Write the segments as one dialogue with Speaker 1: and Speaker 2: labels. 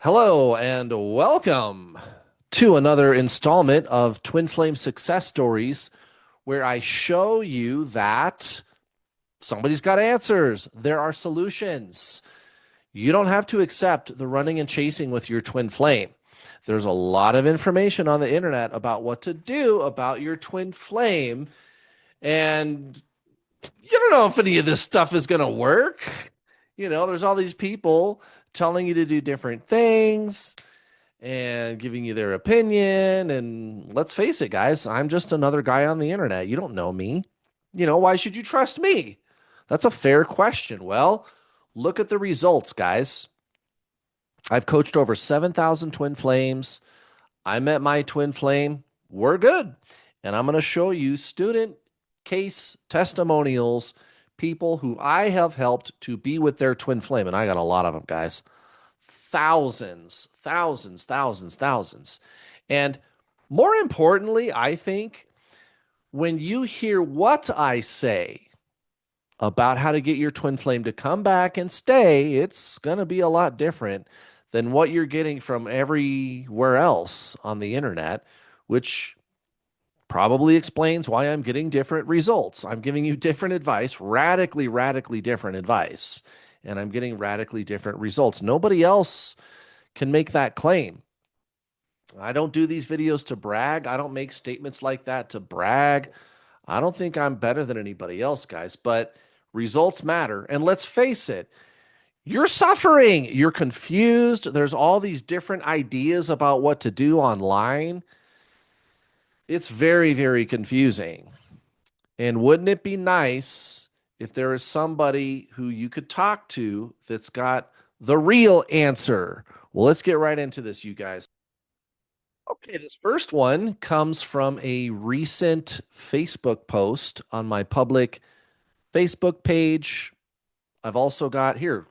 Speaker 1: Hello and welcome to another installment of Twin Flame Success Stories, where I show you that somebody's got answers. There are solutions. You don't have to accept the running and chasing with your twin flame. There's a lot of information on the internet about what to do about your twin flame, and you don't know if any of this stuff is going to work. There's all these people telling you to do different things and giving you their opinion. And let's face it, guys, I'm just another guy on the internet. You don't know me. Why should you trust me? That's a fair question. Well, look at the results, guys. I've coached over 7,000 twin flames. I met my twin flame. We're good. And I'm going to show you student case testimonials, people who I have helped to be with their twin flame. And I got a lot of them, guys. Thousands, thousands, thousands, thousands. And more importantly, I think when you hear what I say about how to get your twin flame to come back and stay, it's going to be a lot different than what you're getting from everywhere else on the internet, which probably explains why I'm getting different results. I'm giving you different advice, radically, radically different advice, and I'm getting radically different results. Nobody else can make that claim. I don't do these videos to brag. I don't make statements like that to brag. I don't think I'm better than anybody else, guys, but results matter. And let's face it, you're suffering. You're confused. There's all these different ideas about what to do online. It's very, very confusing. And wouldn't it be nice if there is somebody who you could talk to that's got the real answer? Well, let's get right into this, you guys. Okay, this first one comes from a recent Facebook post on my public Facebook page. I've also got here,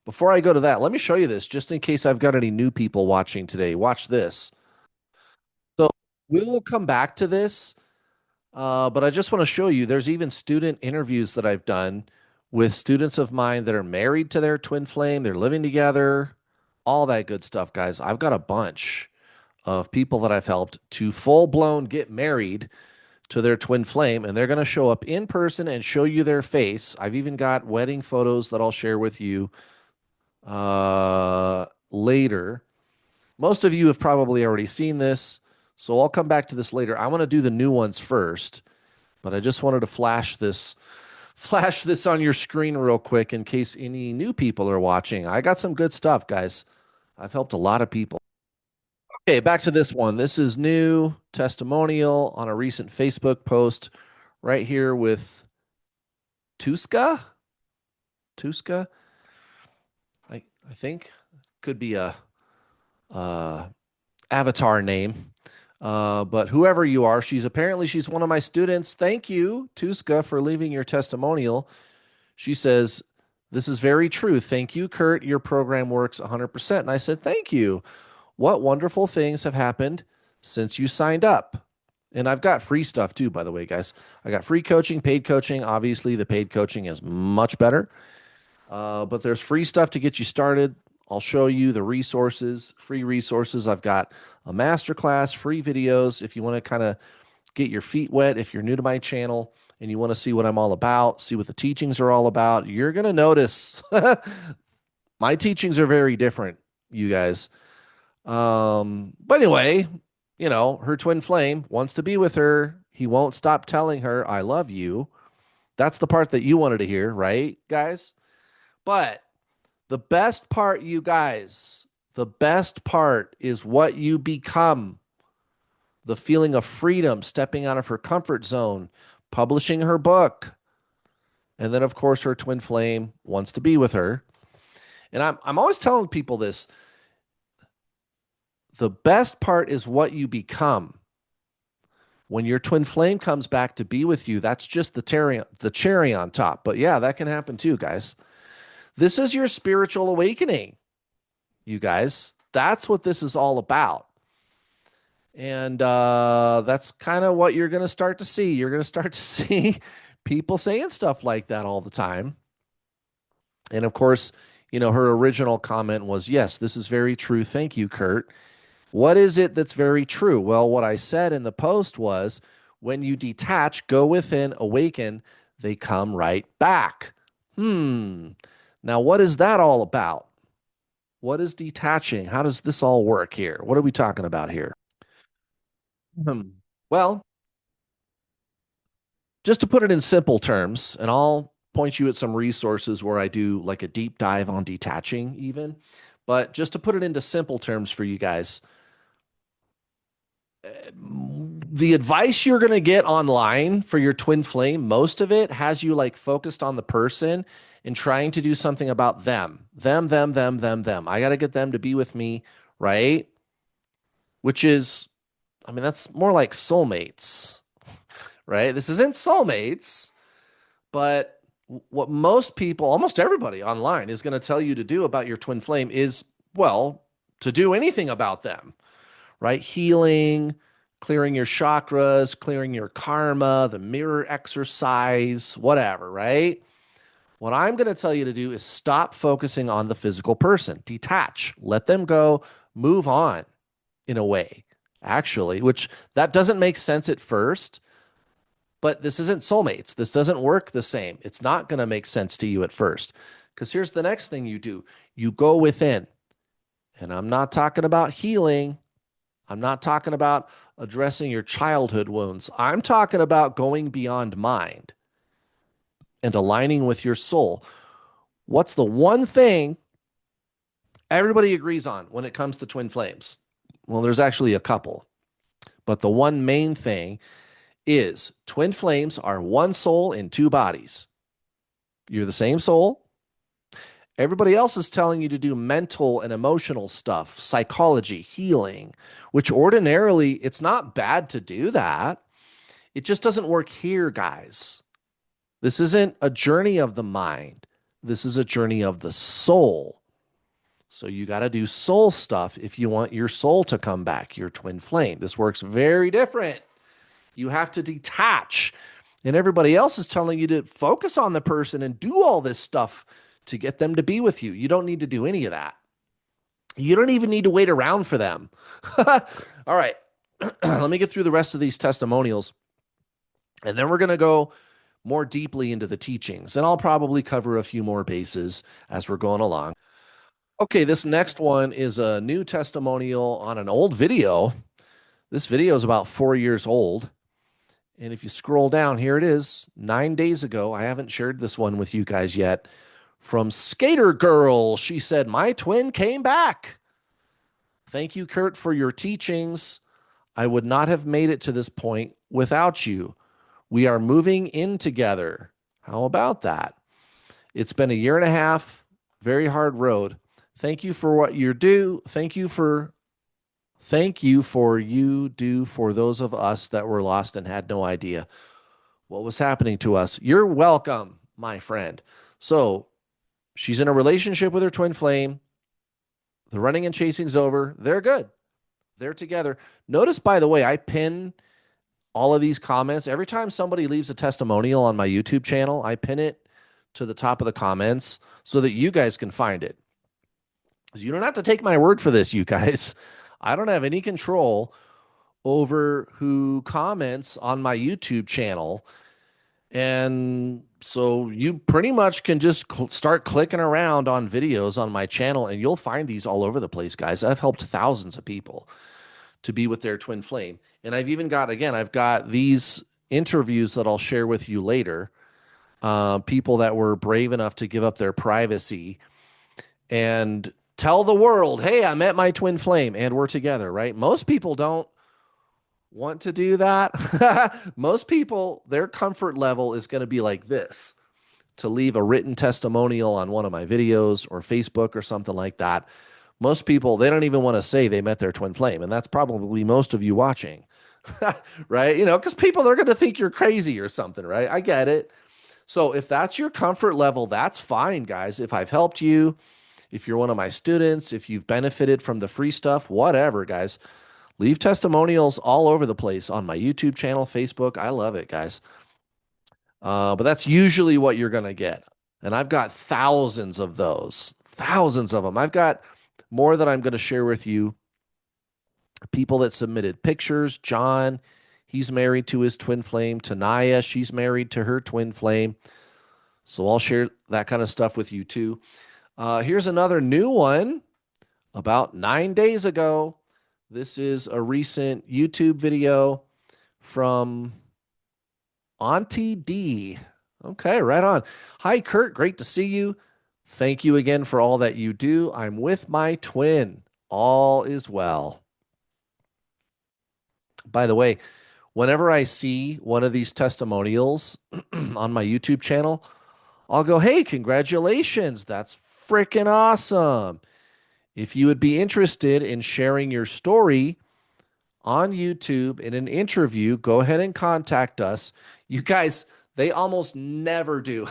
Speaker 1: before I go to that, let me show you this just in case I've got any new people watching today. Watch this. So we will come back to this, but I just want to show you there's even student interviews that I've done with students of mine that are married to their twin flame. They're living together, all that good stuff, guys. I've got a bunch of people that I've helped to full blown get married to their twin flame, and they're going to show up in person and show you their face. I've even got wedding photos that I'll share with you later. Most of you have probably already seen this, so I'll come back to this later. I want to do the new ones first, but I just wanted to flash this on your screen real quick in case any new people are watching. I got some good stuff, guys. I've helped a lot of people. Okay, back to this one. This is new testimonial on a recent Facebook post right here with Tuska. Tuska, I think could be a avatar name. But whoever you are, she's one of my students. Thank you, Tuska, for leaving your testimonial. She says, "This is very true. Thank you, Kurt. Your program works 100%." And I said, "Thank you. What wonderful things have happened since you signed up?" And I've got free stuff too, by the way, guys. I got free coaching, paid coaching. Obviously, the paid coaching is much better. But there's free stuff to get you started. I'll show you the resources, free resources. I've got a masterclass, free videos. If you want to kind of get your feet wet, if you're new to my channel and you want to see what I'm all about, see what the teachings are all about, you're going to notice my teachings are very different, you guys. But anyway, her twin flame wants to be with her. He won't stop telling her, "I love you." That's the part that you wanted to hear, right, guys? But the best part, you guys, the best part is what you become. The feeling of freedom, stepping out of her comfort zone, publishing her book. And then, of course, her twin flame wants to be with her. And I'm always telling people this. The best part is what you become. When your twin flame comes back to be with you, that's just the cherry on top. But yeah, that can happen too, guys. This is your spiritual awakening, you guys. That's what this is all about. And that's kind of what you're going to start to see. You're going to start to see people saying stuff like that all the time. And of course, Her original comment was, yes, this is very true. Thank you, Kurt. What is it that's very true? Well, what I said in the post was when you detach, go within, awaken, they come right back. Hmm. Now, what is that all about? What is detaching? How does this all work here? What are we talking about here? Hmm. Well, just to put it in simple terms, and I'll point you at some resources where I do like a deep dive on detaching, even. But just to put it into simple terms for you guys, the advice you're going to get online for your twin flame, most of it has you like focused on the person and trying to do something about them. Them. I got to get them to be with me, right? Which is, I mean, that's more like soulmates, right? This isn't soulmates, but what most people, almost everybody online is going to tell you to do about your twin flame is, well, to do anything about them, right? Healing, clearing your chakras, clearing your karma, the mirror exercise, whatever, right? What I'm going to tell you to do is stop focusing on the physical person, detach, let them go, move on in a way, actually, which that doesn't make sense at first, but this isn't soulmates. This doesn't work the same. It's not going to make sense to you at first. Because here's the next thing you do, you go within. And I'm not talking about healing. I'm not talking about addressing your childhood wounds. I'm talking about going beyond mind and aligning with your soul. What's the one thing everybody agrees on when it comes to twin flames? Well, there's actually a couple, but the one main thing is twin flames are one soul in two bodies. You're the same soul. Everybody else is telling you to do mental and emotional stuff, psychology, healing, which ordinarily it's not bad to do that. It just doesn't work here, guys. This isn't a journey of the mind. This is a journey of the soul. So you got to do soul stuff if you want your soul to come back, your twin flame. This works very different. You have to detach. And everybody else is telling you to focus on the person and do all this stuff to get them to be with you. You don't need to do any of that. You don't even need to wait around for them. All right. Let me get through the rest of these testimonials. And then we're going to go more deeply into the teachings. And I'll probably cover a few more bases as we're going along. Okay, this next one is a new testimonial on an old video. This video is about 4 years old. And if you scroll down, here it is 9 days ago. I haven't shared this one with you guys yet. From Skater Girl, she said, my twin came back. Thank you, Kurt, for your teachings. I would not have made it to this point without you. We are moving in together. How about that? It's been a year and a half, very hard road. Thank you for what you do. Thank you for you do for those of us that were lost and had no idea what was happening to us. You're welcome, my friend. So she's in a relationship with her twin flame. The running and chasing's over. They're good. They're together. Notice, by the way, I pin all of these comments. Every time somebody leaves a testimonial on my YouTube channel, I pin it to the top of the comments so that you guys can find it. You don't have to take my word for this, you guys. I don't have any control over who comments on my YouTube channel. And so you pretty much can just start clicking around on videos on my channel and you'll find these all over the place, guys. I've helped thousands of people to be with their twin flame. And I've even got, again, I've got these interviews that I'll share with you later. People that were brave enough to give up their privacy and tell the world, hey, I met my twin flame and we're together, right? Most people don't want to do that. Most people, their comfort level is going to be like this to leave a written testimonial on one of my videos or Facebook or something like that. Most people, they don't even want to say they met their twin flame. And that's probably most of you watching, right? Because people, they're going to think you're crazy or something, right? I get it. So if that's your comfort level, that's fine, guys. If I've helped you, if you're one of my students, if you've benefited from the free stuff, whatever, guys, leave testimonials all over the place on my YouTube channel, Facebook. I love it, guys. But that's usually what you're going to get. And I've got thousands of those, thousands of them. I've got more that I'm going to share with you. People that submitted pictures. John, he's married to his twin flame. Tanaya, she's married to her twin flame. So I'll share that kind of stuff with you too. Here's another new one about 9 days ago. This is a recent YouTube video from Auntie D. Okay, right on. Hi, Kurt. Great to see you. Thank you again for all that you do. I'm with my twin. All is well. By the way, whenever I see one of these testimonials on my YouTube channel, I'll go, hey, congratulations. That's freaking awesome. If you would be interested in sharing your story on YouTube in an interview, go ahead and contact us. You guys, they almost never do.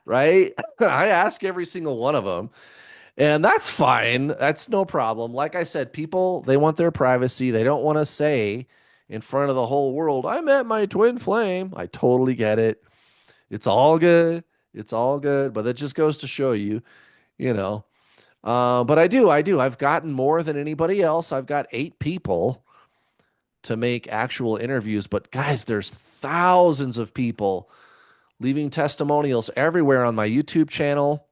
Speaker 1: Right? I ask every single one of them, and that's fine. That's no problem. Like I said, people, they want their privacy. They don't want to say in front of the whole world, I met my twin flame. I totally get it. It's all good. It's all good. But that just goes to show you, you know. But I do. I've gotten more than anybody else. I've got 8 people to make actual interviews. But guys, there's thousands of people leaving testimonials everywhere on my YouTube channel,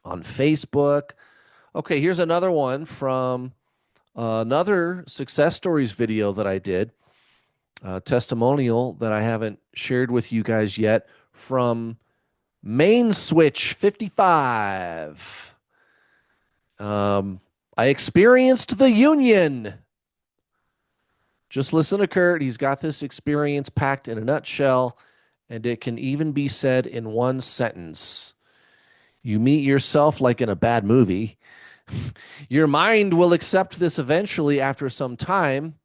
Speaker 1: on Facebook. Okay, here's another one from another success stories video that I did, a testimonial that I haven't shared with you guys yet from Main Switch 55. I experienced the union. Just listen to Kurt. He's got this experience packed in a nutshell, and it can even be said in one sentence. You meet yourself like in a bad movie. Your mind will accept this eventually after some time.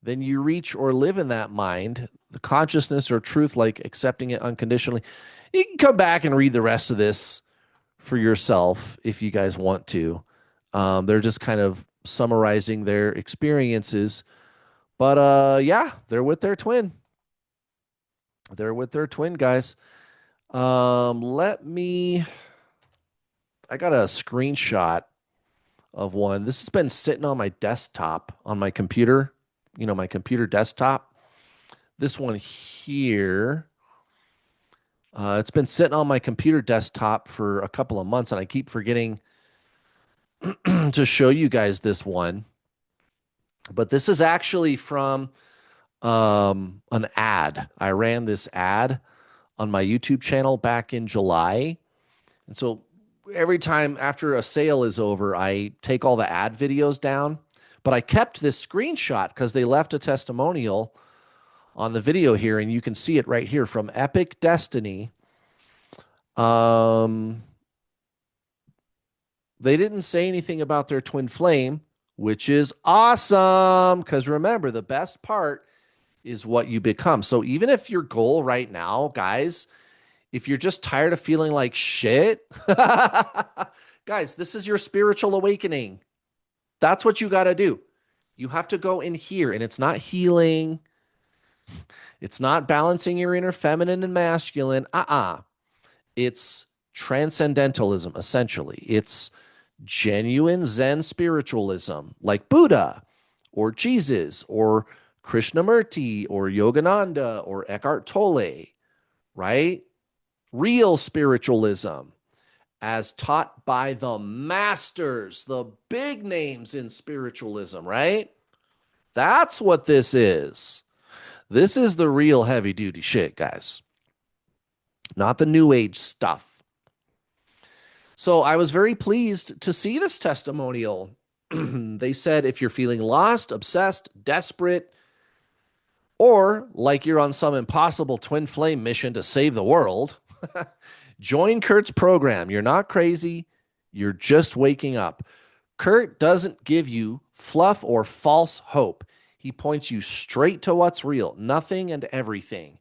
Speaker 1: Then you reach or live in that mind, the consciousness or truth, like accepting it unconditionally. You can come back and read the rest of this for yourself if you guys want to. They're just kind of summarizing their experiences. But yeah, they're with their twin. They're with their twin, guys. Let me. I got a screenshot of one. This has been sitting on my desktop on my computer, my computer desktop. This one here, it's been sitting on my computer desktop for a couple of months, and I keep forgetting to show you guys this one. But this is actually from an ad. I ran this ad on my YouTube channel back in July. And so every time after a sale is over, I take all the ad videos down. But I kept this screenshot because they left a testimonial on the video here, and you can see it right here from Epic Destiny. They didn't say anything about their twin flame, which is awesome. Because remember, the best part is what you become. So even if your goal right now, guys, if you're just tired of feeling like shit, guys, this is your spiritual awakening. That's what you got to do. You have to go in here, and it's not healing. It's not balancing your inner feminine and masculine. It's transcendentalism, essentially. It's genuine Zen spiritualism, like Buddha or Jesus or Krishnamurti or Yogananda or Eckhart Tolle, right? Real spiritualism as taught by the masters, the big names in spiritualism, right? That's what this is. This is the real heavy duty shit, guys. Not the new age stuff. So I was very pleased to see this testimonial. They said if you're feeling lost, obsessed, desperate, or like you're on some impossible twin flame mission to save the world, join Kurt's program. You're not crazy. You're just waking up. Kurt doesn't give you fluff or false hope. He points you straight to what's real. Nothing and everything.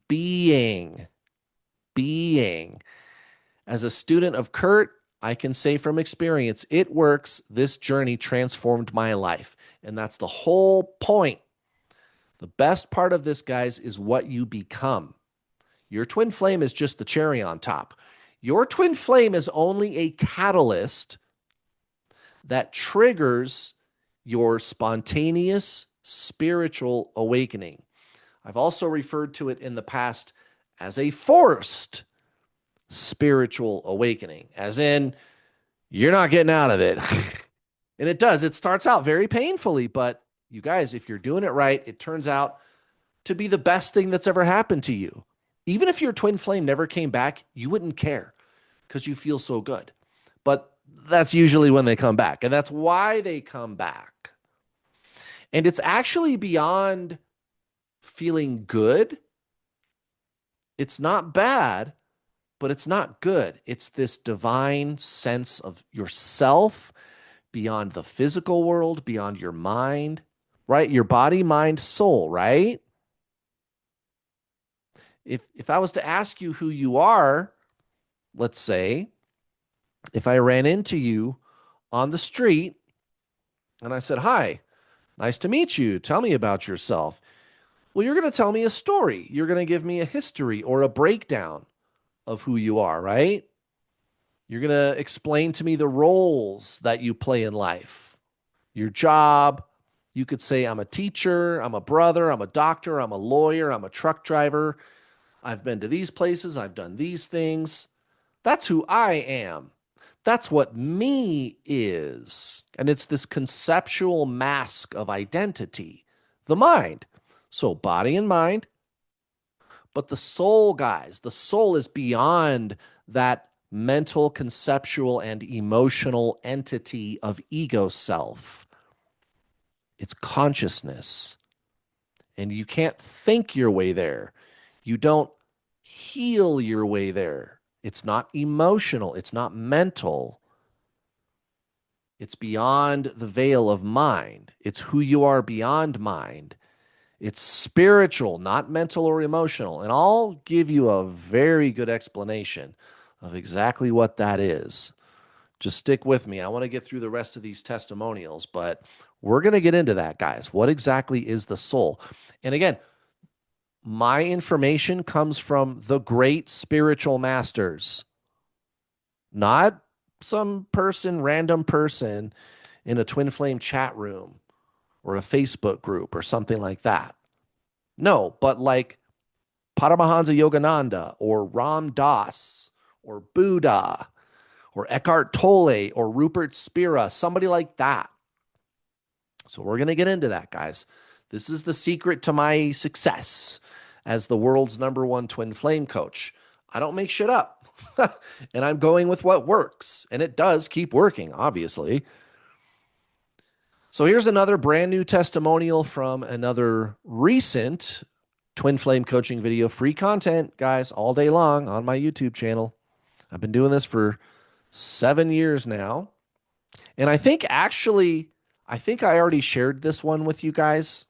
Speaker 1: Being. As a student of Kurt, I can say from experience, it works. This journey transformed my life. And that's the whole point. The best part of this, guys, is what you become. Your twin flame is just the cherry on top. Your twin flame is only a catalyst that triggers your spontaneous spiritual awakening. I've also referred to it in the past as a forced spiritual awakening, as in, you're not getting out of it. And it does. It starts out very painfully, but you guys, if you're doing it right, it turns out to be the best thing that's ever happened to you. Even if your twin flame never came back, you wouldn't care because you feel so good. But that's usually when they come back, and that's why they come back. And it's actually beyond feeling good. It's not bad, but it's not good. It's this divine sense of yourself beyond the physical world, beyond your mind, right? Your body, mind, soul, right? If I was to ask you who you are, let's say, if I ran into you on the street and I said, "Hi, nice to meet you. Tell me about yourself." Well, you're going to tell me a story. You're going to give me a history or a breakdown of who you are, right? You're going to explain to me the roles that you play in life, your job. You could say, "I'm a teacher, I'm a brother, I'm a doctor, I'm a lawyer, I'm a truck driver. I've been to these places, I've done these things." That's who I am. That's what me is. And it's this conceptual mask of identity, the mind. So, body and mind. But the soul, guys, the soul is beyond that mental, conceptual, and emotional entity of ego self. It's consciousness. And you can't think your way there. You don't heal your way there. It's not emotional. It's not mental. It's beyond the veil of mind. It's who you are beyond mind. It's spiritual, not mental or emotional. And I'll give you a very good explanation of exactly what that is. Just stick with me. I want to get through the rest of these testimonials, but we're going to get into that, guys. What exactly is the soul? And again, my information comes from the great spiritual masters, not some person, random person in a twin flame chat room or a Facebook group or something like that. No, but like Paramahansa Yogananda or Ram Dass or Buddha or Eckhart Tolle or Rupert Spira, somebody like that. So we're going to get into that, guys. This is the secret to my success as the world's #1 twin flame coach. I don't make shit up. And I'm going with what works. And it does keep working, obviously. So here's another brand new testimonial from another recent twin flame coaching video. Free content, guys, all day long on my YouTube channel. I've been doing this for 7 years now. And I think I already shared this one with you guys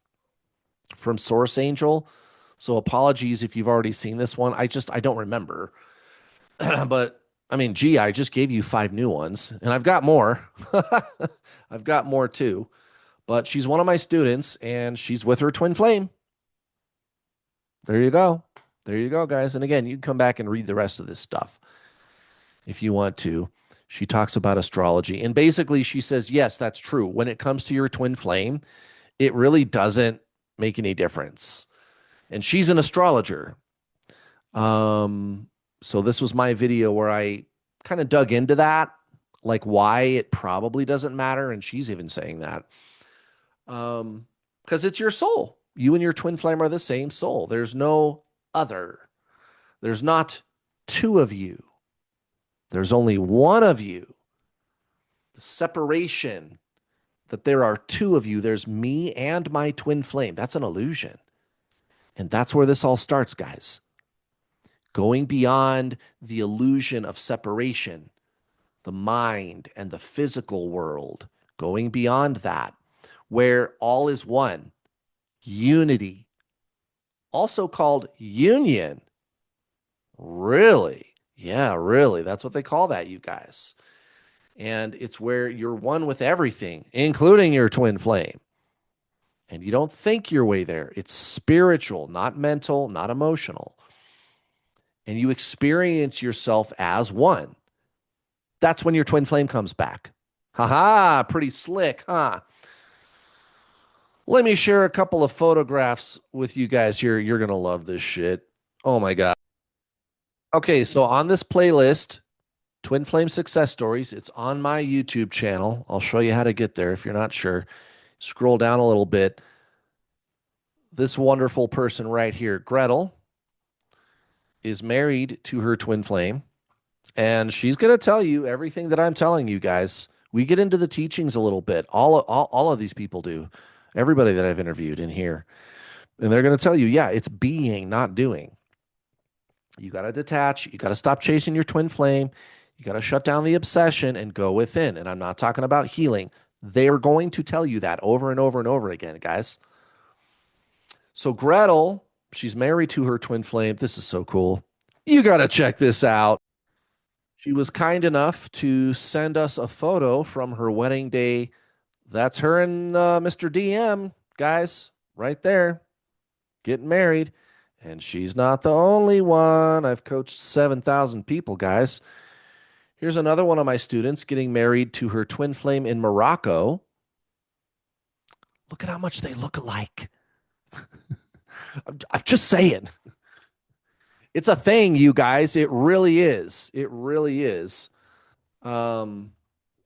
Speaker 1: from Source Angel. So apologies if you've already seen this one. I don't remember. But I mean, gee, I just gave you 5 new ones and I've got more. I've got more too. But she's one of my students and she's with her twin flame. There you go. There you go, guys. And again, you can come back and read the rest of this stuff if you want to. She talks about astrology. And basically, she says, yes, that's true. When it comes to your twin flame, it really doesn't make any difference. And she's an astrologer. So this was my video where I kind of dug into that, like why it probably doesn't matter. And she's even saying that. Because it's your soul. You and your twin flame are the same soul. There's no other. There's not 2 of you. There's only 1 of you. The separation that there are 2 of you, there's me and my twin flame. That's an illusion. And that's where this all starts, guys. Going beyond the illusion of separation, the mind and the physical world, going beyond that, where all is one, unity, also called union. Really? Yeah, really. That's what they call that, you guys. And it's where you're one with everything, including your twin flame. And you don't think your way there. It's spiritual, not mental, not emotional. and you experience yourself as one. That's when your twin flame comes back. Haha, pretty slick, huh? Let me share a couple of photographs with you guys here. You're going to love this shit. Oh my God. Okay, so on this playlist, Twin Flame Success Stories, it's on my YouTube channel. I'll show you how to get there if you're not sure. Scroll down a little bit. This wonderful person right here, Gretel, is married to her twin flame, and she's going to tell you everything that I'm telling you guys. We get into the teachings a little bit. All of these people do. Everybody that I've interviewed in here. And they're going to tell you, yeah, it's being, not doing. You got to detach. You got to stop chasing your twin flame. You got to shut down the obsession and go within. And I'm not talking about healing. They're going to tell you that over and over and over again, guys. So Gretel, she's married to her twin flame. This is so cool. You got to check this out. She was kind enough to send us a photo from her wedding day. That's her and Mr. DM, guys, right there, getting married. And she's not the only one. I've coached 7,000 people, guys. Here's another one of my students getting married to her twin flame in Morocco. Look at how much they look alike. I'm just saying. It's a thing, you guys. It really is. It really is. Um,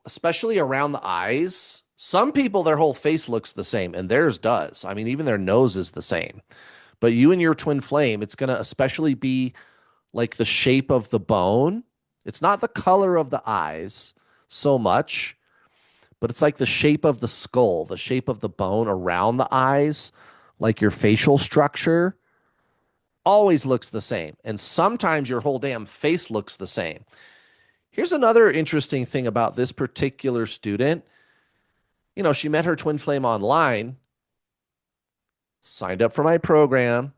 Speaker 1: Especially around the eyes. Some people, their whole face looks the same, and theirs does. I mean, even their nose is the same. But you and your twin flame, it's going to especially be like the shape of the bone. It's not the color of the eyes so much, but it's like the shape of the skull, the shape of the bone around the eyes, like your facial structure always looks the same. And sometimes your whole damn face looks the same. Here's another interesting thing about this particular student. You know, she met her twin flame online, signed up for my program,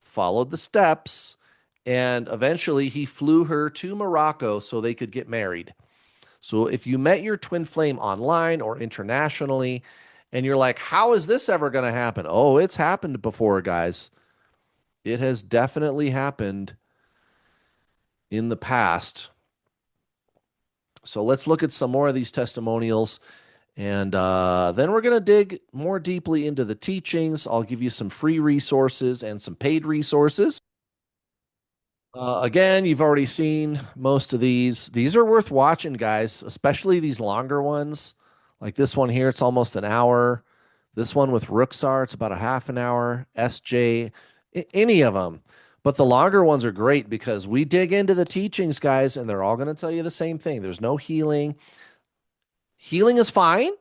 Speaker 1: followed the steps, and eventually he flew her to Morocco so they could get married. So if you met your twin flame online or internationally, and you're like, how is this ever going to happen? Oh, it's happened before, guys. It has definitely happened in the past. So let's look at some more of these testimonials. And then we're going to dig more deeply into the teachings. I'll give you some free resources and some paid resources. Again, you've already seen most of these. These are worth watching, guys, especially these longer ones. Like this one here, it's almost an hour. This one with Rooksar, it's about a half an hour. SJ, any of them. But the longer ones are great because we dig into the teachings, guys, and they're all going to tell you the same thing. There's no healing. Healing is fine.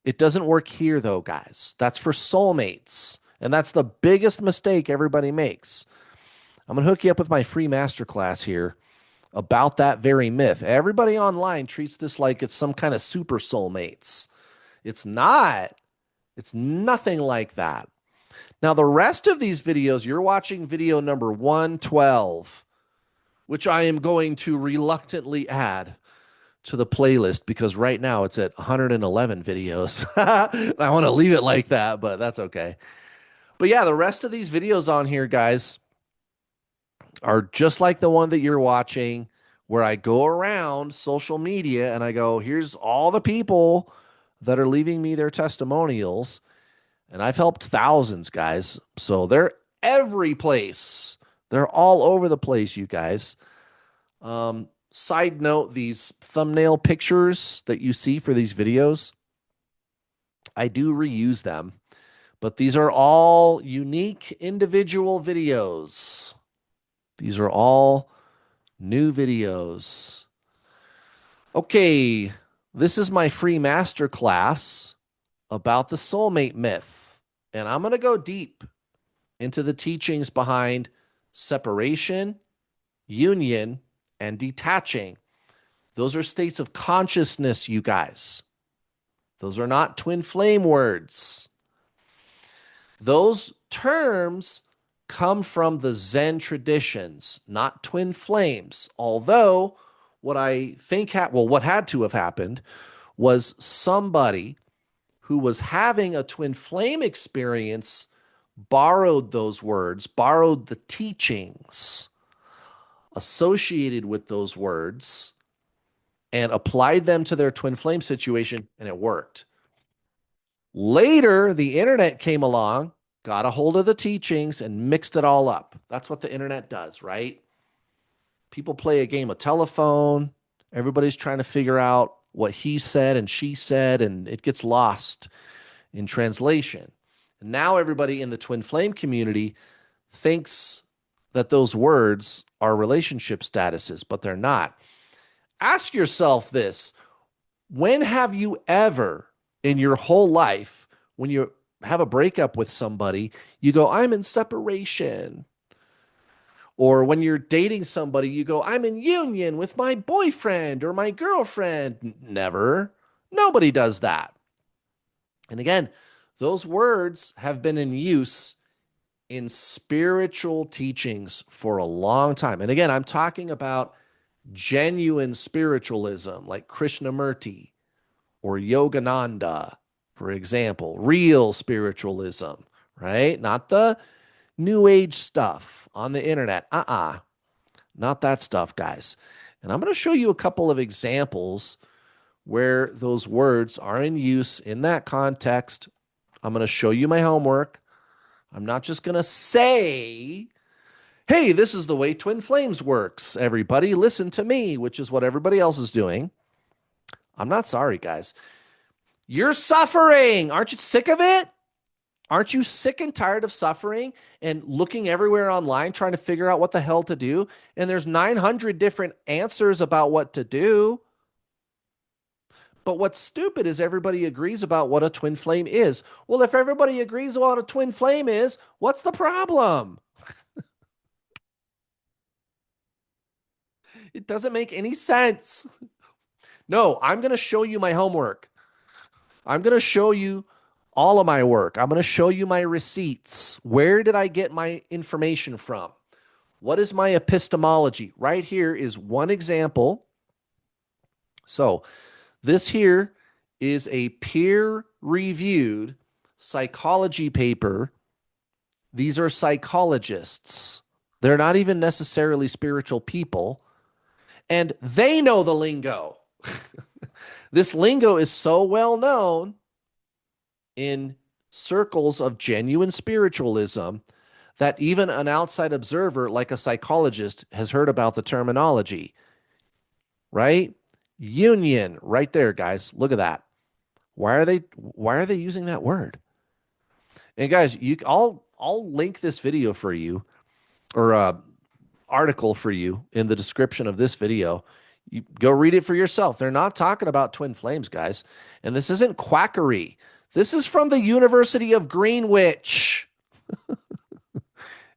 Speaker 1: It doesn't work here, though, guys. That's for soulmates. And that's the biggest mistake everybody makes. I'm going to hook you up with my free masterclass here about that very myth. Everybody online treats this like it's some kind of super soulmates. It's not. It's nothing like that. Now, the rest of these videos, you're watching video number 112, which I am going to reluctantly add to the playlist because right now it's at 111 videos. I want to leave it like that, but that's okay. But yeah, the rest of these videos on here, guys, are just like the one that you're watching, where I go around social media and I go, here's all the people that are leaving me their testimonials. And I've helped thousands, guys. So they're every place. They're all over the place, you guys. Side note, these thumbnail pictures that you see for these videos, I do reuse them. But these are all unique individual videos. These are all new videos. Okay, this is my free masterclass about the soulmate myth. And I'm going to go deep into the teachings behind separation, union, and detaching. Those are states of consciousness, you guys. Those are not twin flame words. Those terms come from the Zen traditions, not twin flames. Although what I think, what had to have happened was somebody who was having a twin flame experience borrowed those words, borrowed the teachings associated with those words and applied them to their twin flame situation, and it worked. Later, the internet came along, got a hold of the teachings, and mixed it all up. That's what the internet does, right? People play a game of telephone. Everybody's trying to figure out what he said and she said, and it gets lost in translation. And now everybody in the twin flame community thinks that those words are relationship statuses, but they're not. Ask yourself this: when have you ever in your whole life, when you have a breakup with somebody, you go, I'm in separation? Or when you're dating somebody, you go, I'm in union with my boyfriend or my girlfriend? Never. Nobody does that. And again, those words have been in use in spiritual teachings for a long time. And again, I'm talking about genuine spiritualism like Krishnamurti or Yogananda, for example, real spiritualism, right? Not the new age stuff on the internet. Not that stuff, guys. And I'm going to show you a couple of examples where those words are in use in that context. I'm going to show you my homework. I'm not just going to say, hey, this is the way Twin Flames works. Everybody listen to me, which is what everybody else is doing. I'm not sorry, guys. You're suffering. Aren't you sick of it? Aren't you sick and tired of suffering and looking everywhere online trying to figure out what the hell to do? And there's 900 different answers about what to do. But what's stupid is everybody agrees about what a twin flame is. Well, if everybody agrees what a twin flame is, what's the problem? It doesn't make any sense. No, I'm going to show you my homework. I'm going to show you all of my work. I'm going to show you my receipts. Where did I get my information from? What is my epistemology? Right here is one example. So this here is a peer-reviewed psychology paper. These are psychologists. They're not even necessarily spiritual people, and they know the lingo. This lingo is so well known in circles of genuine spiritualism that even an outside observer, like a psychologist, has heard about the terminology, right? Union, right there, guys. Look at that. Why are they using that word? And guys, I'll link this video for you, or article for you in the description of this video. You go read it for yourself. They're not talking about twin flames, guys. And this isn't quackery. This is from the University of Greenwich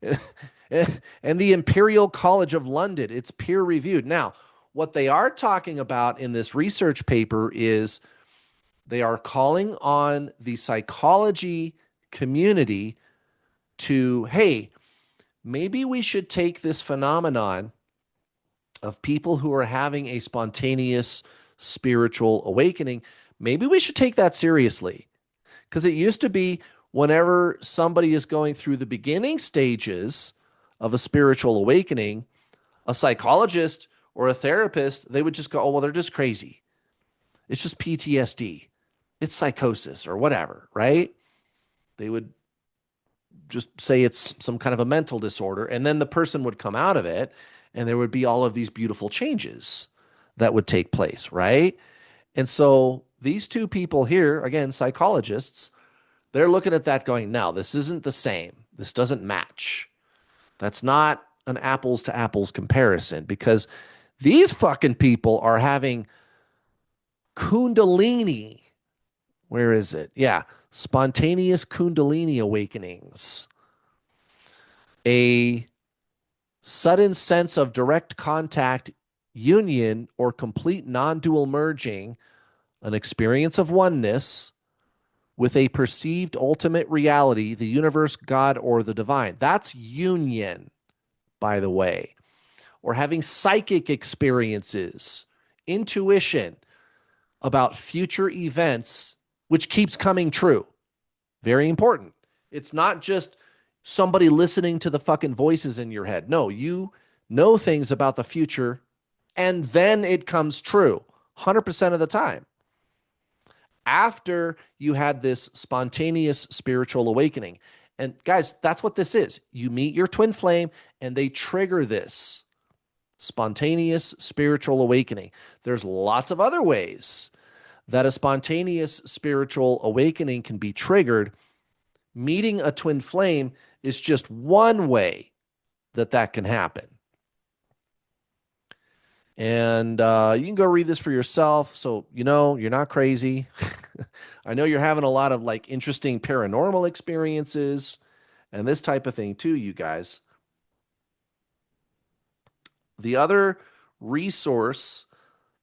Speaker 1: and the Imperial College of London. It's peer reviewed. Now, what they are talking about in this research paper is they are calling on the psychology community to, hey, maybe we should take this phenomenon of people who are having a spontaneous spiritual awakening. Maybe we should take that seriously, because it used to be whenever somebody is going through the beginning stages of a spiritual awakening, a psychologist or a therapist, they would just go, oh, well, they're just crazy. It's just PTSD. It's psychosis or whatever, right? They would just say it's some kind of a mental disorder. And then the person would come out of it and there would be all of these beautiful changes that would take place, right? And so these two people here, again, psychologists, they're looking at that going, no, this isn't the same. This doesn't match. That's not an apples to apples comparison, because these fucking people are having Kundalini. Where is it? Yeah. Spontaneous Kundalini awakenings. A sudden sense of direct contact, union, or complete non-dual merging, an experience of oneness with a perceived ultimate reality, the universe, God, or the divine. That's union, by the way. Or having psychic experiences, intuition about future events, which keeps coming true. Very important. It's not just somebody listening to the fucking voices in your head. No, you know things about the future, and then it comes true 100% of the time. After you had this spontaneous spiritual awakening. And guys, that's what this is. You meet your twin flame and they trigger this spontaneous spiritual awakening. There's lots of other ways that a spontaneous spiritual awakening can be triggered. Meeting a twin flame is just one way that that can happen. And you can go read this for yourself. So, you're not crazy. I know you're having a lot of like interesting paranormal experiences and this type of thing too, you guys. The other resource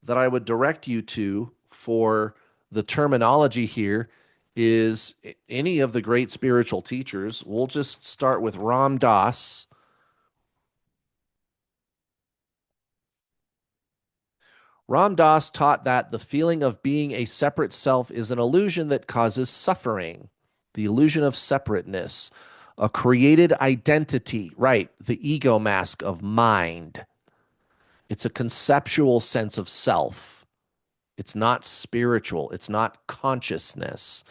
Speaker 1: that I would direct you to for the terminology here is any of the great spiritual teachers. We'll just start with Ram Dass. Ram Dass taught that the feeling of being a separate self is an illusion that causes suffering, the illusion of separateness, a created identity, right? The ego mask of mind. It's a conceptual sense of self. It's not spiritual. It's not consciousness.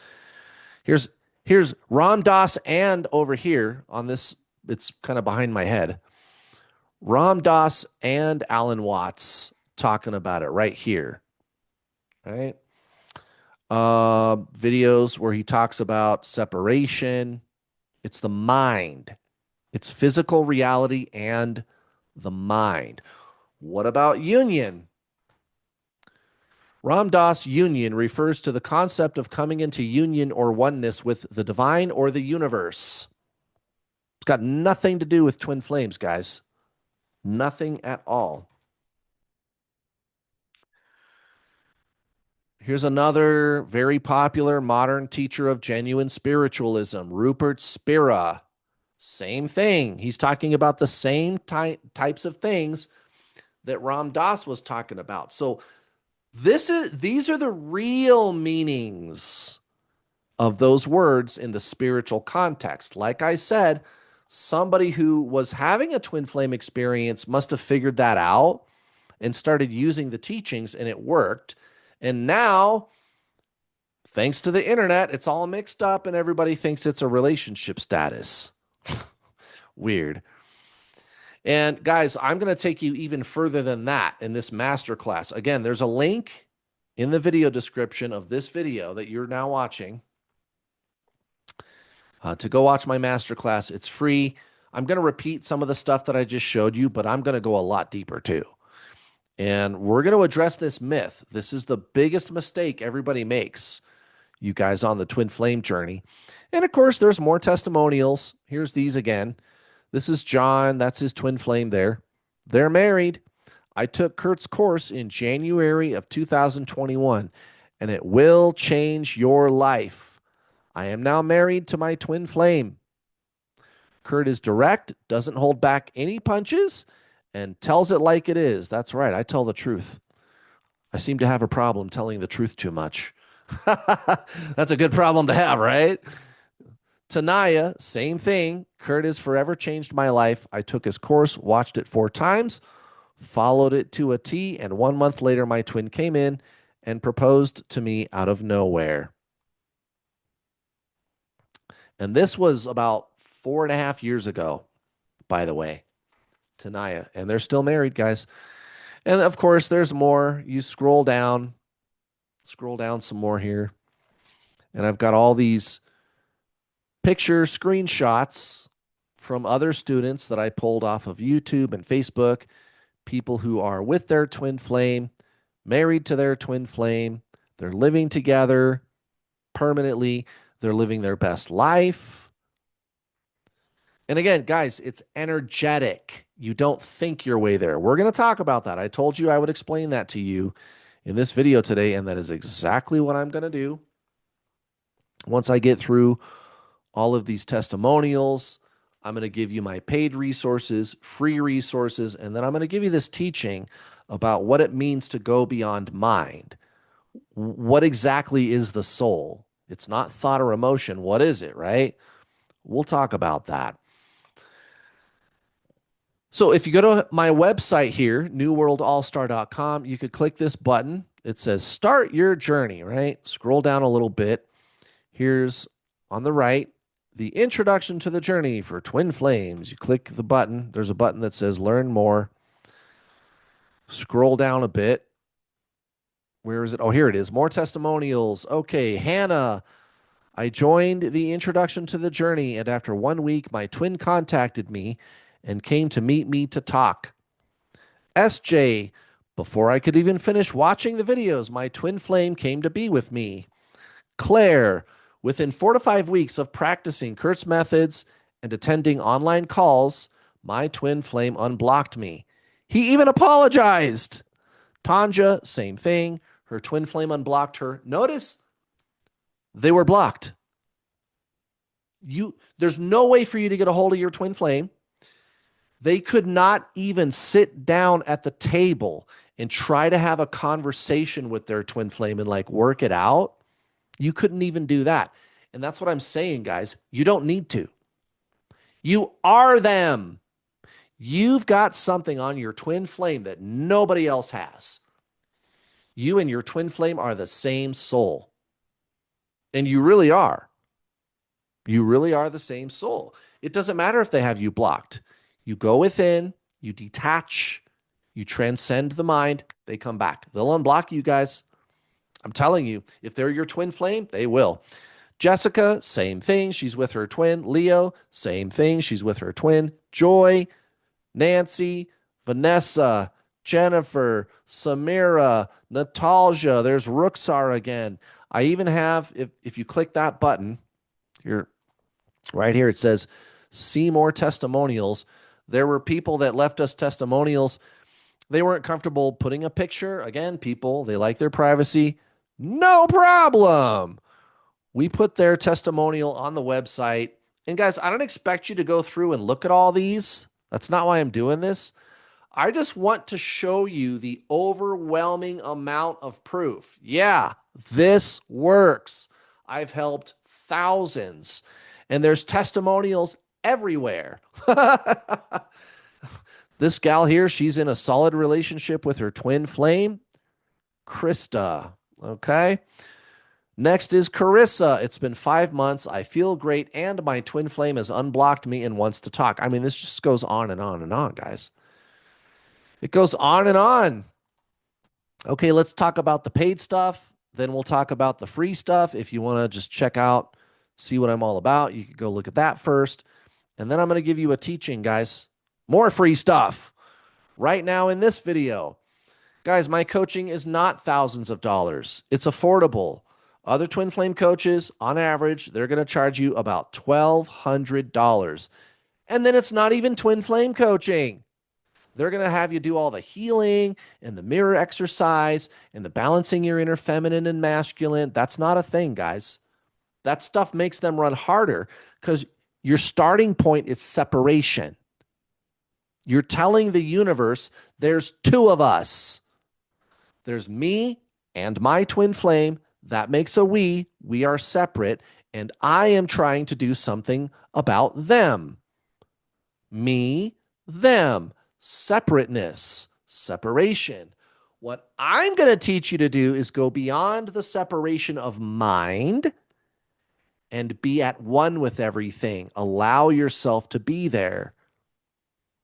Speaker 1: Here's here's Ram Dass, and over here on this, it's kind of behind my head. Ram Dass and Alan Watts talking about it right here, right? Videos where he talks about separation. It's the mind. It's physical reality and the mind. What about union? Ram Dass union refers to the concept of coming into union or oneness with the divine or the universe. It's got nothing to do with twin flames, guys. Nothing at all. Here's another very popular modern teacher of genuine spiritualism, Rupert Spira. Same thing. He's talking about the same types of things that Ram Dass was talking about. So these are the real meanings of those words in the spiritual context. Like I said, somebody who was having a twin flame experience must have figured that out and started using the teachings, and it worked. And now, thanks to the internet, it's all mixed up and everybody thinks it's a relationship status. Weird. And guys, I'm going to take you even further than that in this masterclass. Again, there's a link in the video description of this video that you're now watching to go watch my masterclass. It's free. I'm going to repeat some of the stuff that I just showed you, but I'm going to go a lot deeper too. And we're going to address this myth. This is the biggest mistake everybody makes, you guys on the twin flame journey. And of course, there's more testimonials. Here's these again. This is John. That's his twin flame there. They're married. I took Kurt's course in January of 2021, and it will change your life. I am now married to my twin flame. Kurt is direct, doesn't hold back any punches, and tells it like it is. That's right. I tell the truth. I seem to have a problem telling the truth too much. That's a good problem to have, right? Tanaya, same thing. Kurt has forever changed my life. I took his course, watched it 4 times, followed it to a T, and 1 month later, my twin came in and proposed to me out of nowhere. And this was about 4.5 years ago, by the way. Tanaya, and they're still married, guys. And of course, there's more. You scroll down some more here. And I've got all these picture screenshots from other students that I pulled off of YouTube and Facebook, people who are with their twin flame, married to their twin flame, they're living together permanently, they're living their best life. And again, guys, it's energetic. You don't think your way there. We're going to talk about that. I told you I would explain that to you in this video today, and that is exactly what I'm going to do. Once I get through all of these testimonials, I'm going to give you my paid resources, free resources, and then I'm going to give you this teaching about what it means to go beyond mind. What exactly is the soul? It's not thought or emotion. What is it, right? We'll talk about that. So if you go to my website here, newworldallstar.com, you could click this button. It says start your journey, right? Scroll down a little bit. Here's on the right the introduction to the journey for twin flames. You click the button. There's a button that says learn more. Scroll down a bit. Where is it? Oh, here it is. More testimonials. Okay, Hannah. I joined the introduction to the journey, and after 1 week, my twin contacted me and came to meet me to talk. SJ, before I could even finish watching the videos, my twin flame came to be with me. Claire, within 4 to 5 weeks of practicing Kurt's methods and attending online calls, my twin flame unblocked me. He even apologized. Tanja, same thing. Her twin flame unblocked her. Notice they were blocked. There's no way for you to get a hold of your twin flame. They could not even sit down at the table and try to have a conversation with their twin flame and like work it out. You couldn't even do that. And that's what I'm saying, guys. You don't need to. You are them. You've got something on your twin flame that nobody else has. You and your twin flame are the same soul. And you really are. You really are the same soul. It doesn't matter if they have you blocked. You go within, you detach, you transcend the mind, they come back. They'll unblock you guys. I'm telling you, if they're your twin flame, they will. Jessica, same thing. She's with her twin. Leo, same thing. She's with her twin. Joy, Nancy, Vanessa, Jennifer, Samira, Natalja. There's Ruxar again. I even have, if you click that button, here, right here, it says, see more testimonials. There were people that left us testimonials. They weren't comfortable putting a picture. Again, people, they like their privacy. No problem. We put their testimonial on the website. And guys, I don't expect you to go through and look at all these. That's not why I'm doing this. I just want to show you the overwhelming amount of proof. Yeah, this works. I've helped thousands, and there's testimonials everywhere. This gal here, she's in a solid relationship with her twin flame, Krista. Okay. Next is Carissa. It's been 5 months. I feel great, and my twin flame has unblocked me and wants to talk. I mean, this just goes on and on and on, guys. It goes on and on. Okay, let's talk about the paid stuff. Then we'll talk about the free stuff. If you want to just check out, see what I'm all about, you can go look at that first. And then I'm going to give you a teaching, guys. More free stuff right now in this video. Guys, my coaching is not thousands of dollars. It's affordable. Other twin flame coaches, on average, they're going to charge you about $1,200. And then it's not even twin flame coaching. They're going to have you do all the healing and the mirror exercise and the balancing your inner feminine and masculine. That's not a thing, guys. That stuff makes them run harder because your starting point is separation. You're telling the universe there's two of us. There's me and my twin flame. That makes a we. We are separate. And I am trying to do something about them. Me, them. Separateness, separation. What I'm going to teach you to do is go beyond the separation of mind and be at one with everything. Allow yourself to be there.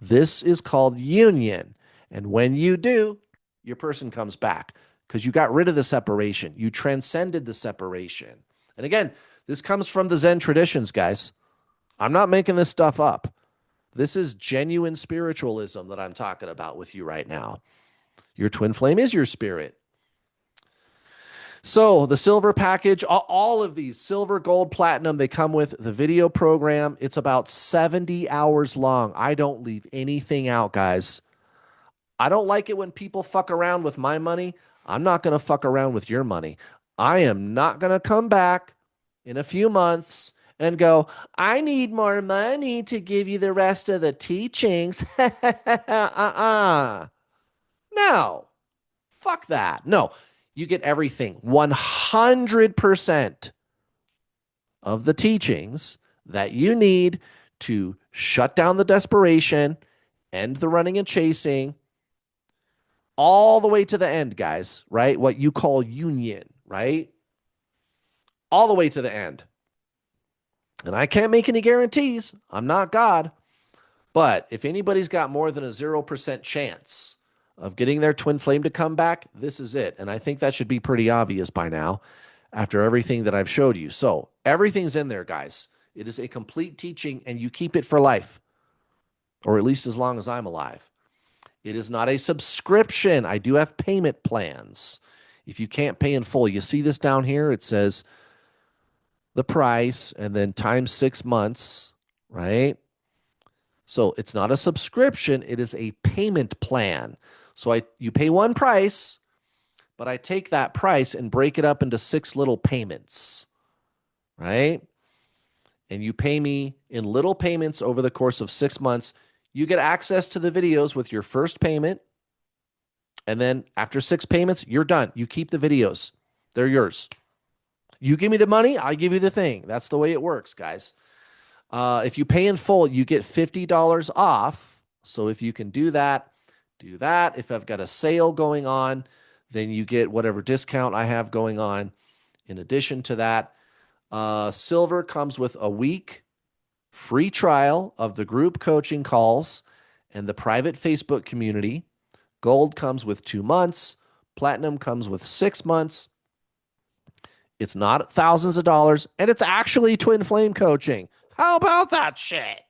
Speaker 1: This is called union. And when you do, your person comes back because you got rid of the separation. You transcended the separation. And again, this comes from the Zen traditions, guys. I'm not making this stuff up. This is genuine spiritualism that I'm talking about with you right now. Your twin flame is your spirit. So the silver package, all of these, silver, gold, platinum, they come with the video program. It's about 70 hours long. I don't leave anything out, guys. I don't like it when people fuck around with my money. I'm not going to fuck around with your money. I am not going to come back in a few months and go, I need more money to give you the rest of the teachings. No, fuck that. No, you get everything. 100% of the teachings that you need to shut down the desperation end the running and chasing, all the way to the end, guys, right? What you call union, right? All the way to the end. And I can't make any guarantees. I'm not God. But if anybody's got more than a 0% chance of getting their twin flame to come back, this is it. And I think that should be pretty obvious by now after everything that I've showed you. So everything's in there, guys. It is a complete teaching, and you keep it for life, or at least as long as I'm alive. It is not a subscription. I do have payment plans. If you can't pay in full, you see this down here? It says the price and then times 6 months, right? So it's not a subscription, it is a payment plan. So you pay one price, but I take that price and break it up into 6 little payments, right? And you pay me in little payments over the course of 6 months. You get access to the videos with your first payment. And then after 6 payments, you're done. You keep the videos. They're yours. You give me the money, I give you the thing. That's the way it works, guys. If you pay in full, you get $50 off. So if you can do that, do that. If I've got a sale going on, then you get whatever discount I have going on. In addition to that, silver comes with a week free trial of the group coaching calls and the private Facebook community. Gold comes with 2 months. Platinum comes with 6 months. It's not thousands of dollars, and it's actually twin flame coaching. How about that shit?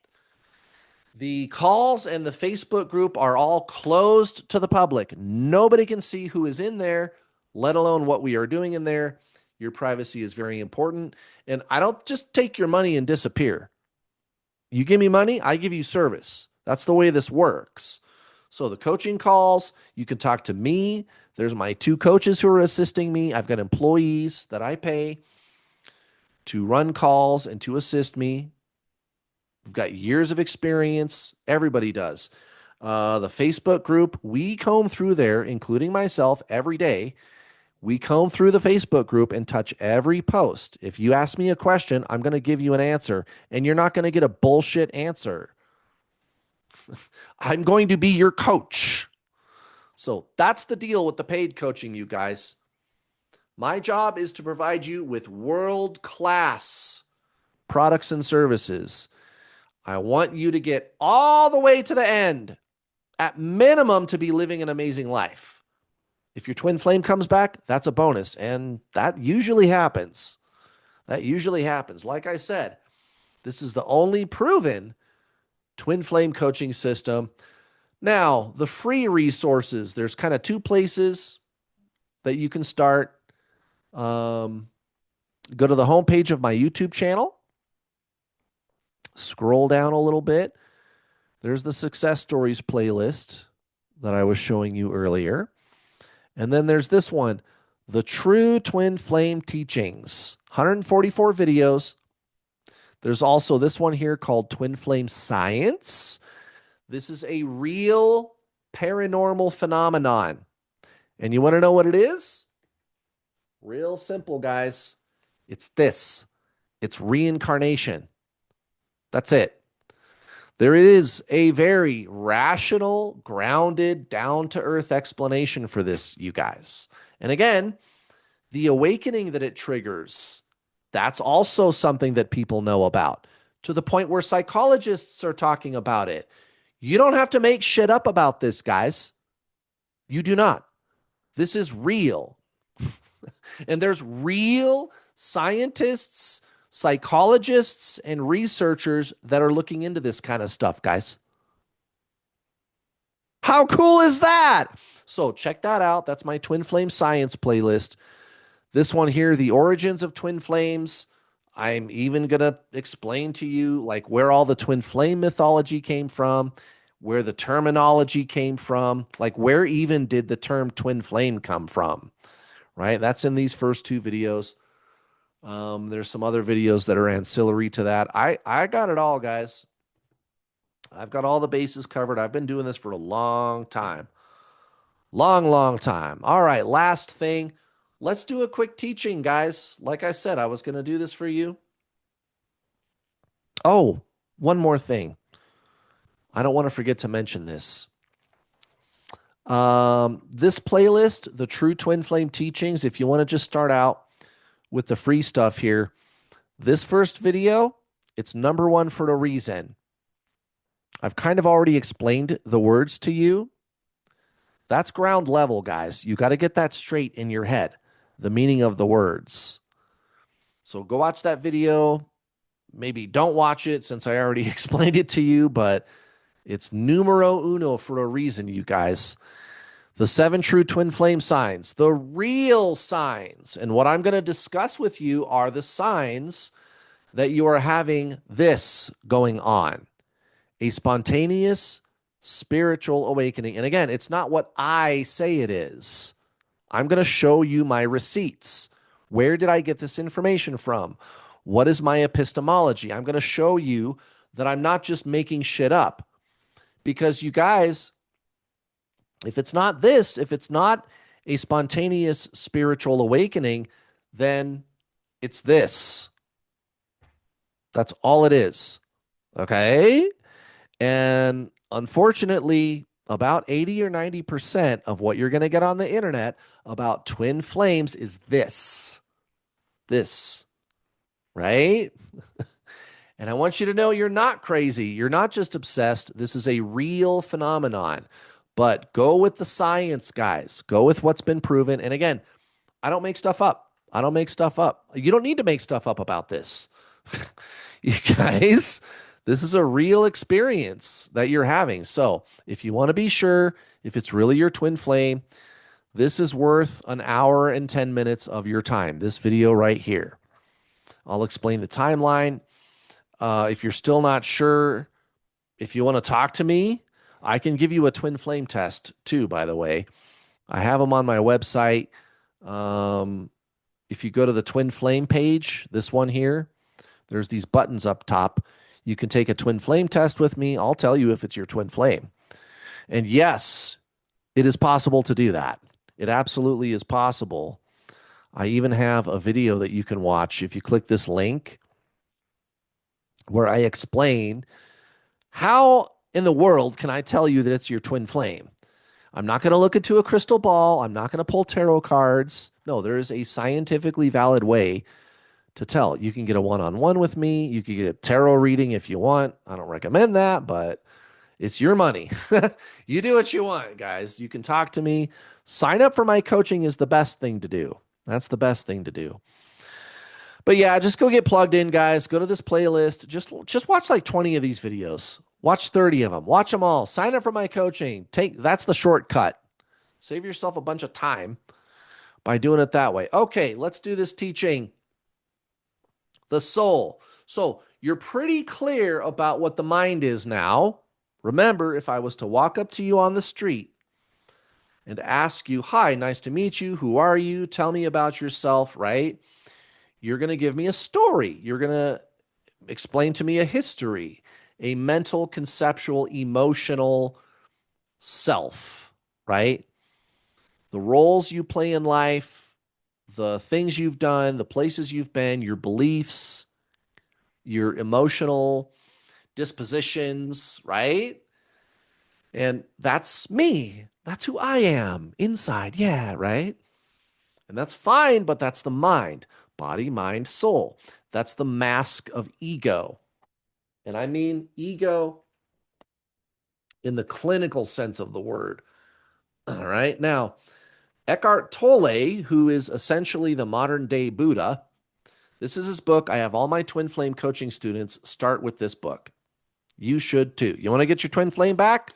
Speaker 1: The calls and the Facebook group are all closed to the public. Nobody can see who is in there, let alone what we are doing in there. Your privacy is very important. And I don't just take your money and disappear. You give me money, I give you service. That's the way this works. So the coaching calls, you can talk to me. There's my 2 coaches who are assisting me. I've got employees that I pay to run calls and to assist me. We've got years of experience. Everybody does. The Facebook group, we comb through there, including myself, every day. We comb through the Facebook group and touch every post. If you ask me a question, I'm going to give you an answer, and you're not going to get a bullshit answer. I'm going to be your coach. So that's the deal with the paid coaching, you guys. My job is to provide you with world-class products and services. I want you to get all the way to the end, at minimum, to be living an amazing life. If your twin flame comes back, that's a bonus, and that usually happens. That usually happens. Like I said, this is the only proven twin flame coaching system. Now, the free resources, there's kind of 2 places that you can start. Go to the homepage of my YouTube channel. Scroll down a little bit. There's the success stories playlist that I was showing you earlier. And then there's this one, the True Twin Flame Teachings, 144 videos. There's also this one here called Twin Flame Science. This is a real paranormal phenomenon. And you want to know what it is? Real simple, guys. It's this. It's reincarnation. That's it. There is a very rational, grounded, down-to-earth explanation for this, you guys. And again, the awakening that it triggers, that's also something that people know about, to the point where psychologists are talking about it. You don't have to make shit up about this, guys. You do not. This is real. And there's real scientists, psychologists, and researchers that are looking into this kind of stuff, guys. How cool is that? So check that out. That's my Twin Flame Science playlist. This one here, the origins of twin flames. I'm even going to explain to you like where all the twin flame mythology came from, where the terminology came from, like where even did the term twin flame come from, right? That's in these first 2 videos. There's some other videos that are ancillary to that. I got it all, guys. I've got all the bases covered. I've been doing this for a long time. Long time. All right, last thing. Let's do a quick teaching, guys. Like I said, I was going to do this for you. Oh, one more thing. I don't want to forget to mention this. This playlist, the True Twin Flame Teachings, if you want to just start out with the free stuff here, this first video, it's number one for a reason. I've kind of already explained the words to you. That's ground level, guys. You got to get that straight in your head, the meaning of the words. So go watch that video. Maybe don't watch it since I already explained it to you, but it's numero uno for a reason, you guys. The 7 true twin flame signs, the real signs. And what I'm going to discuss with you are the signs that you are having this going on, a spontaneous spiritual awakening. And again, it's not what I say it is. I'm going to show you my receipts. Where did I get this information from? What is my epistemology? I'm going to show you that I'm not just making shit up. Because you guys, if it's not this, if it's not a spontaneous spiritual awakening, then it's this. That's all it is. Okay? And unfortunately, about 80 or 90% of what you're going to get on the internet about twin flames is this. This. Right? And I want you to know you're not crazy. You're not just obsessed. This is a real phenomenon. But go with the science, guys. Go with what's been proven. And again, I don't make stuff up. I don't make stuff up. You don't need to make stuff up about this. You guys, this is a real experience that you're having. So if you want to be sure if it's really your twin flame, this is worth an hour and 10 minutes of your time, this video right here. I'll explain the timeline. If you're still not sure, if you want to talk to me, I can give you a twin flame test too, by the way. I have them on my website. If you go to the twin flame page, this one here, there's these buttons up top. You can take a twin flame test with me. I'll tell you if it's your twin flame. And yes, it is possible to do that. It absolutely is possible. I even have a video that you can watch if you click this link where I explain how in the world can I tell you that it's your twin flame. I'm not going to look into a crystal ball. I'm not going to pull tarot cards. No, there is a scientifically valid way to tell. You can get a one-on-one with me. You can get a tarot reading if you want. I don't recommend that, but it's your money. You do what you want, guys. You can talk to me. Sign up for my coaching is the best thing to do. That's the best thing to do. But yeah, just go get plugged in, guys. Go to this playlist. Just watch like 20 of these videos. Watch 30 of them. Watch them all. Sign up for my coaching. That's the shortcut. Save yourself a bunch of time by doing it that way. Okay, let's do this teaching. The soul. So you're pretty clear about what the mind is now. Remember, if I was to walk up to you on the street and ask you, hi, nice to meet you. Who are you? Tell me about yourself, right? You're going to give me a story. You're going to explain to me a history, a mental, conceptual, emotional self, right? The roles you play in life, the things you've done, the places you've been, your beliefs, your emotional dispositions, right? And that's me. That's who I am inside. Yeah, right? And that's fine, but that's the mind. Body, mind, soul. That's the mask of ego. And I mean ego in the clinical sense of the word. All right. Now, Eckhart Tolle, who is essentially the modern day Buddha, this is his book. I have all my twin flame coaching students start with this book. You should too. You want to get your twin flame back?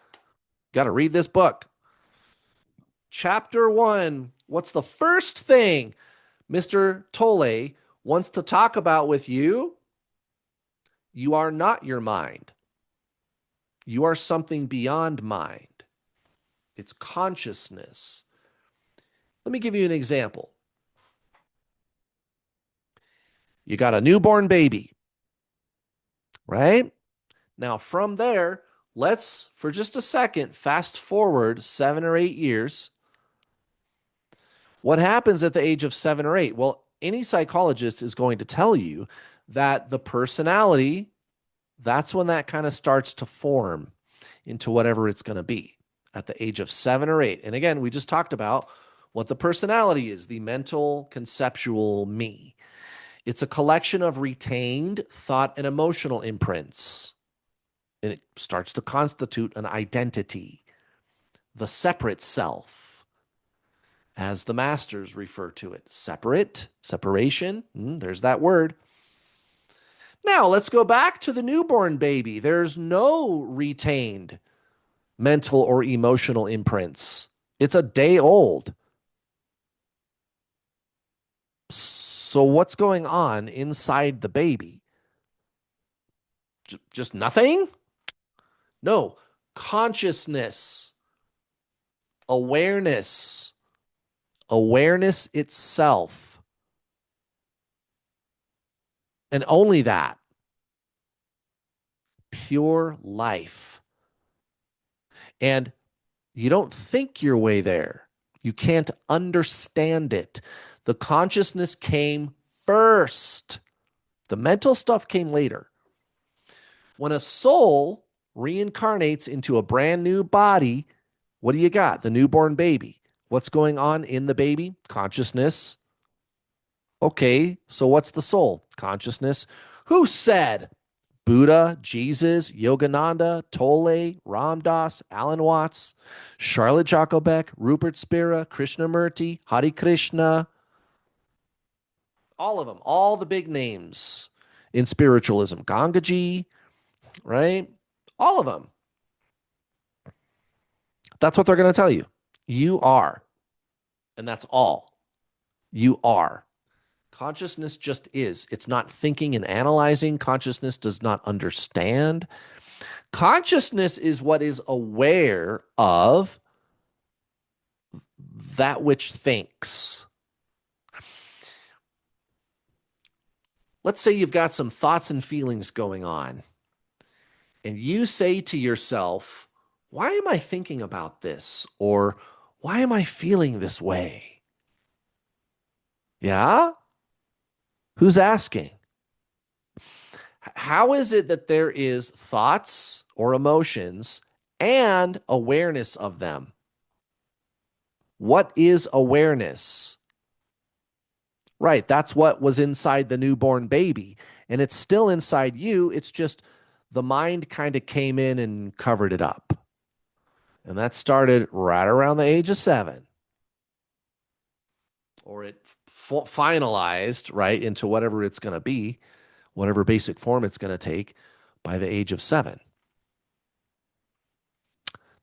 Speaker 1: Got to read this book. Chapter 1. What's the first thing Mr. Tolle wants to talk about with you? You are not your mind. You are something beyond mind. It's consciousness. Let me give you an example. You got a newborn baby, right? Now, from there, let's, for just a second, fast forward 7 or 8 years. What happens at the age of 7 or 8? Well, any psychologist is going to tell you that the personality, that's when that kind of starts to form. into whatever it's going to be at the age of 7 or 8. And again, we just talked about what the personality is, the mental conceptual me. It's a collection of retained thought and emotional imprints. And it starts to constitute an identity, the separate self, as the masters refer to it. Separate, separation, there's that word. Now, let's go back to the newborn baby. There's no retained mental or emotional imprints. It's a day old. So, what's going on inside the baby? Just nothing? No. Consciousness, awareness, awareness itself. And only that. Pure life. And you don't think your way there. You can't understand it. The consciousness came first. The mental stuff came later. When a soul reincarnates into a brand new body, what do you got? The newborn baby. What's going on in the baby? Consciousness. Okay, so what's the soul? Consciousness. Who said? Buddha, Jesus, Yogananda, Tolle, Ram Dass, Alan Watts, Charlotte Jacobek, Rupert Spira, Krishnamurti, Hare Krishna, all of them, all the big names in spiritualism. Gangaji, right? All of them. That's what they're going to tell you. You are. And that's all. You are. Consciousness just is. It's not thinking and analyzing. Consciousness does not understand. Consciousness is what is aware of that which thinks. Let's say you've got some thoughts and feelings going on, and you say to yourself, why am I thinking about this? Or why am I feeling this way? Yeah? Who's asking? How is it that there is thoughts or emotions and awareness of them? What is awareness? Right, that's what was inside the newborn baby. And it's still inside you. It's just the mind kind of came in and covered it up. And that started right around the age of 7. Or it finalized, right, into whatever it's going to be, whatever basic form it's going to take by the age of 7.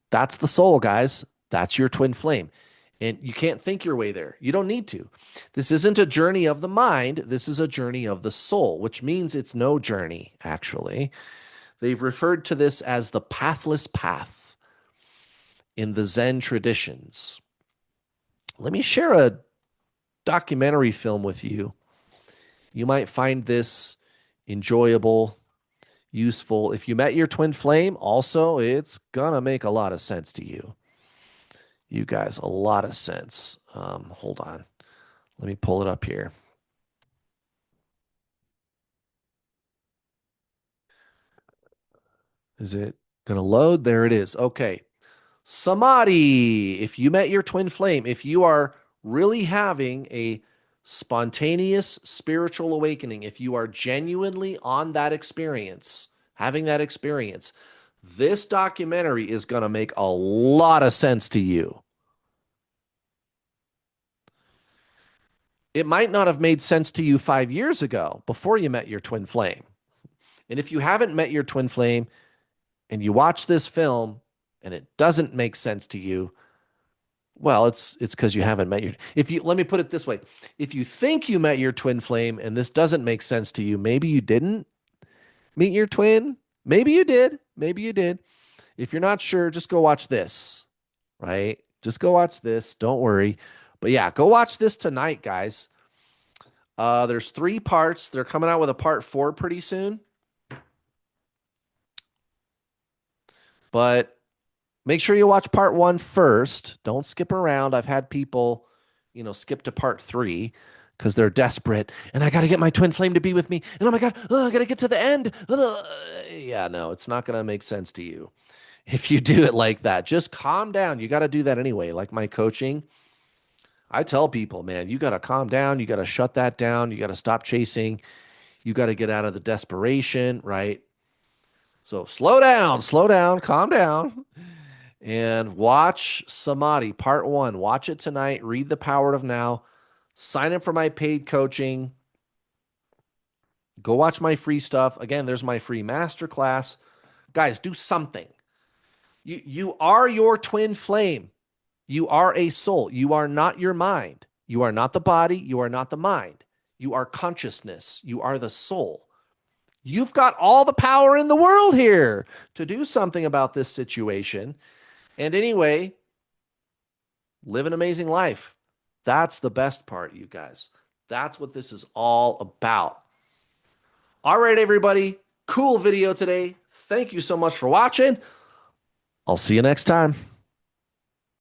Speaker 1: That's the soul, guys. That's your twin flame. And you can't think your way there. You don't need to. This isn't a journey of the mind. This is a journey of the soul, which means it's no journey, actually. They've referred to this as the pathless path in the Zen traditions. Let me share a documentary film with you. You might find this enjoyable, useful. If you met your twin flame, also, it's going to make a lot of sense to you. You guys, a lot of sense. Hold on. Let me pull it up here. Is it going to load? There it is. Okay. Samadhi. If you met your twin flame, if you are really having a spontaneous spiritual awakening, if you are genuinely on that experience, having that experience, this documentary is going to make a lot of sense to you. It might not have made sense to you 5 years ago before you met your twin flame. And if you haven't met your twin flame and you watch this film and it doesn't make sense to you, well, it's because you haven't met your, let me put it this way. If you think you met your twin flame and this doesn't make sense to you, maybe you didn't meet your twin. Maybe you did. Maybe you did. If you're not sure, just go watch this, right? Just go watch this. Don't worry. But yeah, go watch this tonight, guys. There's 3 parts. They're coming out with a part 4 pretty soon. But make sure you watch part 1 first. Don't skip around. I've had people, skip to part 3 because they're desperate. And I got to get my twin flame to be with me. And oh my God, I got to get to the end. Yeah, no, it's not going to make sense to you. if you do it like that. Just calm down. You got to do that anyway. Like my coaching, I tell people, man, you got to calm down. You got to shut that down. You got to stop chasing. You got to get out of the desperation, right? So slow down, calm down, and watch Samadhi Part 1. Watch it tonight. Read The Power of Now. Sign up for my paid coaching. Go watch my free stuff. Again, there's my free masterclass. Guys, do something. You are your twin flame. You are a soul. You are not your mind. You are not the body. You are not the mind. You are consciousness. You are the soul. You've got all the power in the world here to do something about this situation. And anyway, live an amazing life. That's the best part, you guys. That's what this is all about. All right, everybody. Cool video today. Thank you so much for watching. I'll see you next time.